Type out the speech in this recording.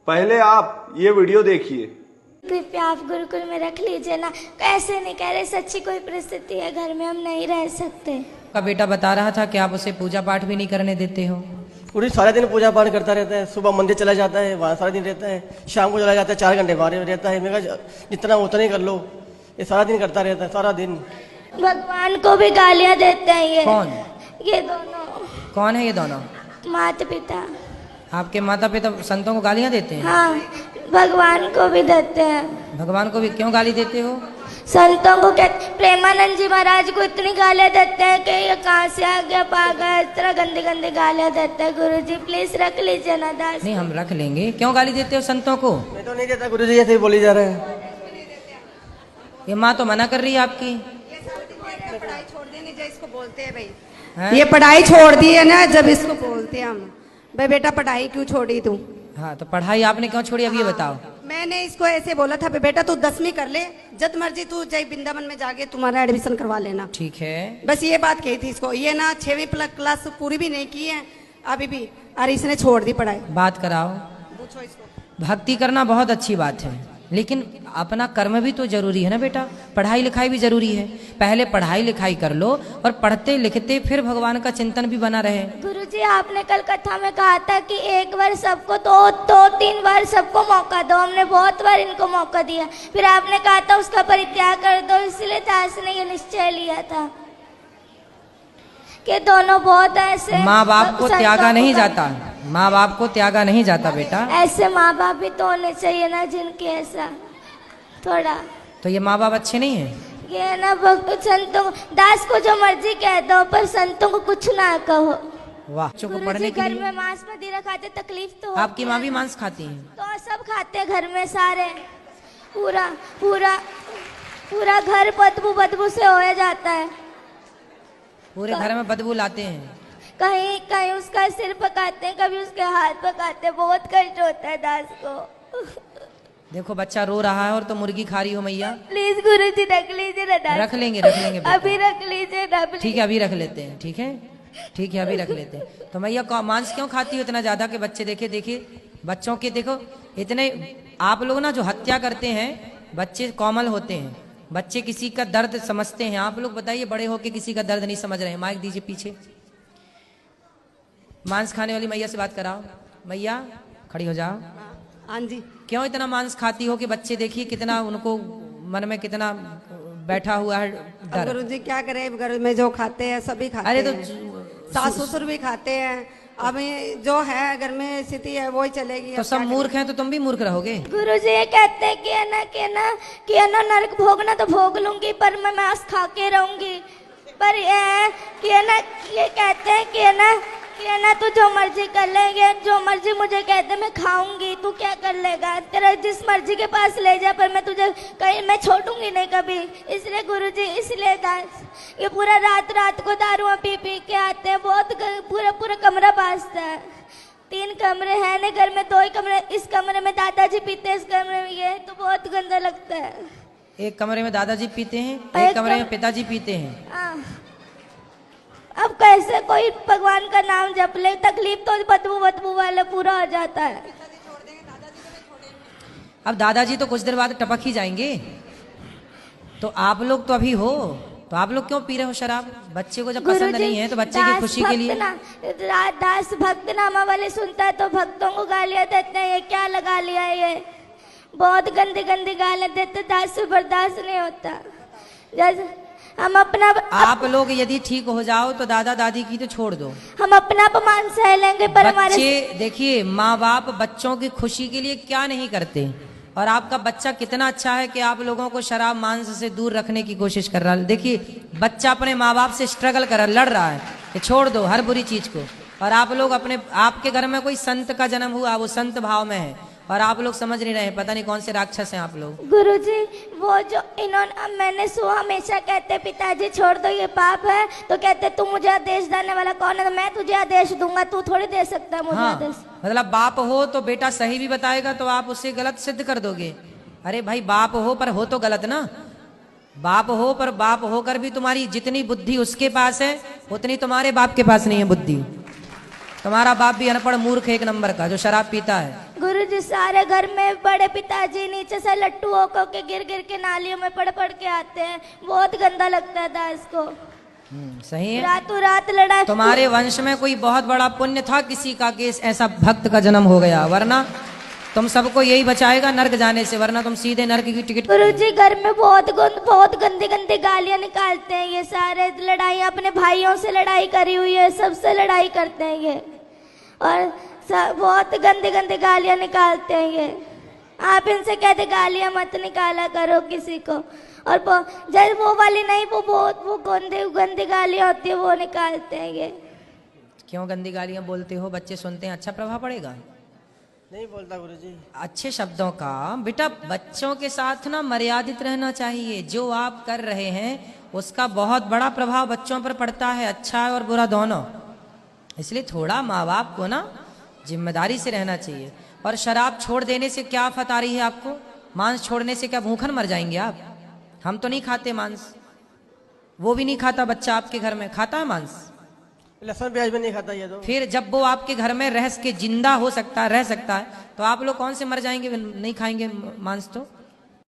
पहले आप ये वीडियो देखिए। कृपया आप गुरुकुल में रख लीजिए ना। कैसे नहीं कह रहे, सच्ची कोई परिस्थिति है, घर में हम नहीं रह सकते। का बेटा बता रहा था कि आप उसे पूजा पाठ भी नहीं करने देते हो। पूरी सारा दिन पूजा पाठ करता रहता है। सुबह मंदिर चला जाता है, वहाँ सारा दिन रहता है। शाम को चला जाता है, 4 घंटे वहाँ रहता है। मैं कहा जितना उतना ही कर लो। ये सारा दिन करता रहता है, सारा दिन। भगवान को भी गालियां देते हैं ये। कौन? ये दोनों। कौन है ये दोनों? माता पिता। आपके माता पिता संतों को गालियां देते हैं? हाँ, भगवान को भी देते हैं। भगवान को भी क्यों गाली देते हो? संतों को कहते, प्रेमानंद जी महाराज को इतनी गालियां देते हैं कि ये कहाँ से आ गया पागल, इस तरह गंदी गंदी गालियां देते हैं। गुरुजी प्लीज रख लीजिए ना दास। नहीं, हम रख लेंगे। क्यों गाली देते हो संतों को? मैं तो नहीं देता गुरुजी, ऐसे ही बोली जा रहा है। ये माँ तो मना कर रही है आपकी। पढ़ाई छोड़ देने जो इसको बोलते हैं भाई हैं? ये पढ़ाई छोड़ दी है ना, जब इसको बोलते हैं हम भाई बेटा पढ़ाई क्यों छोड़ी तू। हाँ, तो पढ़ाई आपने क्यों छोड़ी, अब ये बताओ। मैंने इसको ऐसे बोला था बेटा तू 10वीं कर ले, जब मर्जी तू जय वृंदावन में जाके तुम्हारा एडमिशन करवा लेना। ठीक है, बस ये बात कही थी इसको। ये ना 6वीं क्लास पूरी भी नहीं की है अभी भी, और इसने छोड़ दी पढ़ाई। बात कराओ। पूछो इसको। भक्ति करना बहुत अच्छी बात है, लेकिन अपना कर्म भी तो जरूरी है ना बेटा। पढ़ाई लिखाई भी जरूरी है। पहले पढ़ाई लिखाई कर लो और पढ़ते लिखते फिर भगवान का चिंतन भी बना रहे। गुरुजी आपने कल कथा में कहा था कि एक बार सबको दो 3 बार सबको मौका दो। हमने बहुत बार इनको मौका दिया, फिर आपने कहा था उसका परित्याग कर दो। इसलिए दास ने ये निश्चय लिया था कि दोनों बहुत ऐसे। माँ बाप को त्यागा नहीं जाता, माँ बाप को त्यागा नहीं जाता बेटा। ऐसे माँ बाप भी तो होने चाहिए ना जिनके ऐसा थोड़ा। तो ये माँ बाप अच्छे नहीं है? ये ना संतों दास को जो मर्जी कह दो, पर संतों को कुछ ना कहो। वाह, बच्चों को गुरुजी पढ़ने के घर लिए। में मांस मदिरा खाते, तकलीफ तो आपकी होती माँ है भी ना। मांस खाती है? तो सब खाते हैं घर में सारे। पूरा पूरा पूरा घर बदबू बदबू से हो जाता है। पूरे घर में बदबू लाते हैं। कहीं कहीं उसका सिर पकाते हैं, कभी उसके हाथ पकाते हैं। बहुत कष्ट होता है दास को। देखो बच्चा रो रहा है और तो मुर्गी खा रही हो मैया। प्लीज गुरुजी रख लीजिए ना दास। रख लेंगे बेटा। अभी रख लीजिए ना please। ठीक है, अभी रख लेते हैं। ठीक है, ठीक है, अभी रख लेते हैं। तो मैया मांस क्यों खाती हो इतना ज्यादा कि बच्चे देखे? देखिए बच्चों के देखो इतने। आप लोग ना जो हत्या करते हैं, बच्चे कोमल होते हैं, बच्चे किसी का दर्द समझते हैं। आप लोग बताइए, बड़े होके किसी का दर्द नहीं समझ रहे हैं। माइक दीजिए पीछे। मांस खाने वाली मैया से बात कराओ। मैया खड़ी हो जाओ। हाँ जी। क्यों इतना मांस खाती हो कि बच्चे देखिए कितना उनको मन में कितना बैठा हुआ है डर। गुरुजी क्या करे, घर में जो खाते हैं सभी खाते अरे तो हैं। सास ससुर भी खाते हैं। अब ये जो है घर में स्थिति है वही चलेगी। तो सब मूर्ख हैं तो तुम भी मूर्ख रहोगे। गुरुजी ये कहते हैं कि है ना नरक भोगना तो भोग लूंगी, पर मैं मांस खा के रहूंगी। पर ये है कि है ना, ये कहते हैं कि है ना तू जो मर्जी कर लेंगे, जो मर्जी मुझे कहते मैं खाऊंगी, तू क्या कर लेगा? तेरा जिस मर्जी के पास ले जा, पर मैं तुझे कहीं मैं छोड़ूंगी नहीं कभी। इसलिए गुरुजी, इसलिए दास ये पूरा रात को दारुआं पी पी के आते हैं। बहुत पूरा कमरा बाजता है। 3 कमरे हैं ना घर में, 2 ही कमरे। इस कमरे में दादाजी पीते हैं, इस कमरे में ये, तो बहुत गंदा लगता है। एक कमरे में दादाजी पीते हैं, एक कमरे में पिताजी पीते हैं। हाँ। अब कैसे कोई भगवान का नाम जप ले? तकलीफ तो बदबू वाले पूरा हो जाता है। अब दादाजी तो कुछ देर बाद टपक ही जाएंगे। तो आप लोग तो अभी हो, तो आप लोग क्यों पी रहे हो शराब? बच्चे को जब पसंद नहीं है तो बच्चे की खुशी के लिए। दास भक्त नामा वाले सुनता है तो भक्तों को गालियां देते हैं। ये क्या लगा लिया है? ये बहुत गंदी गंदी गालियां देते। दास से बर्दाश्त नहीं होता। जैसे हम अपना आप लोग यदि ठीक हो जाओ तो दादा दादी की तो छोड़ दो, हम अपना अपमान सह लेंगे, पर हमारे बच्चे देखिए माँ बाप बच्चों की खुशी के लिए क्या नहीं करते। और आपका बच्चा कितना अच्छा है कि आप लोगों को शराब मांस से दूर रखने की कोशिश कर रहा है। देखिए बच्चा अपने माँ बाप से स्ट्रगल कर लड़ रहा है कि छोड़ दो हर बुरी चीज को। और आप लोग आपके घर में कोई संत का जन्म हुआ, वो संत भाव में है, और आप लोग समझ नहीं रहे। पता नहीं कौन से राक्षस हैं आप लोग। गुरुजी वो जो इन्होंने, मैंने सुना हमेशा कहते पिताजी छोड़ दो ये पाप है, तो कहते तू मुझे आदेश देने वाला कौन है? तो मैं तुझे आदेश दूंगा, तू थोड़ी दे सकता है मुझे आदेश। मतलब बाप हो तो बेटा सही भी बताएगा तो आप उसे गलत सिद्ध कर दोगे। अरे भाई बाप हो पर हो तो गलत ना। बाप हो पर बाप होकर भी तुम्हारी जितनी बुद्धि उसके पास है उतनी तुम्हारे बाप के पास नहीं है बुद्धि। तुम्हारा बाप भी अनपढ़ मूर्ख 1 नंबर का जो शराब पीता है। गुरुजी सारे घर में बड़े पिताजी नीचे से लट्टू होकर के गिर गिर के नालियों में पड़ पड़ के आते हैं, बहुत गंदा लगता था इसको। सही है। रातों रात लड़ाई। तुम्हारे वंश में कोई बहुत बड़ा पुण्य था किसी का कि ऐसा भक्त का जन्म हो गया, वरना तुम सबको यही बचाएगा नर्क जाने से, वरना तुम सीधे नर्क की टिकट। गुरुजी घर में बहुत गंदी गंदी गालियां निकालते हैं ये सारे, लड़ाई अपने भाइयों से लड़ाई करी हुई है, सबसे लड़ाई करते हैं ये, और बहुत गंदी गंदी गालियां निकालते हैं ये। आप इनसे कहते गालियां मत निकाला करो किसी को, और जब वो वाली नहीं, वो गंदी गालियां होती है वो निकालते हैं ये। क्यों गंदी गालियां बोलते हो? बच्चे सुनते हैं, अच्छा प्रभाव पड़ेगा? नहीं बोलता गुरुजी। अच्छे शब्दों का बेटा बच्चों के साथ ना मर्यादित रहना चाहिए। जो आप कर रहे हैं उसका बहुत बड़ा प्रभाव बच्चों पर पड़ता है, अच्छा और बुरा दोनों। इसलिए थोड़ा माँ बाप को ना जिम्मेदारी से रहना चाहिए। और शराब छोड़ देने से क्या आफत आ रही है आपको? मांस छोड़ने से क्या भूखन मर जाएंगे आप? हम तो नहीं खाते मांस, वो भी नहीं खाता बच्चा आपके घर में, खाता है मांस? लहसुन प्याज भी नहीं खाता ये तो। फिर जब वो आपके घर में रह के जिंदा हो सकता है, रह सकता है, तो आप लोग कौन से मर जाएंगे नहीं खाएंगे मांस? तो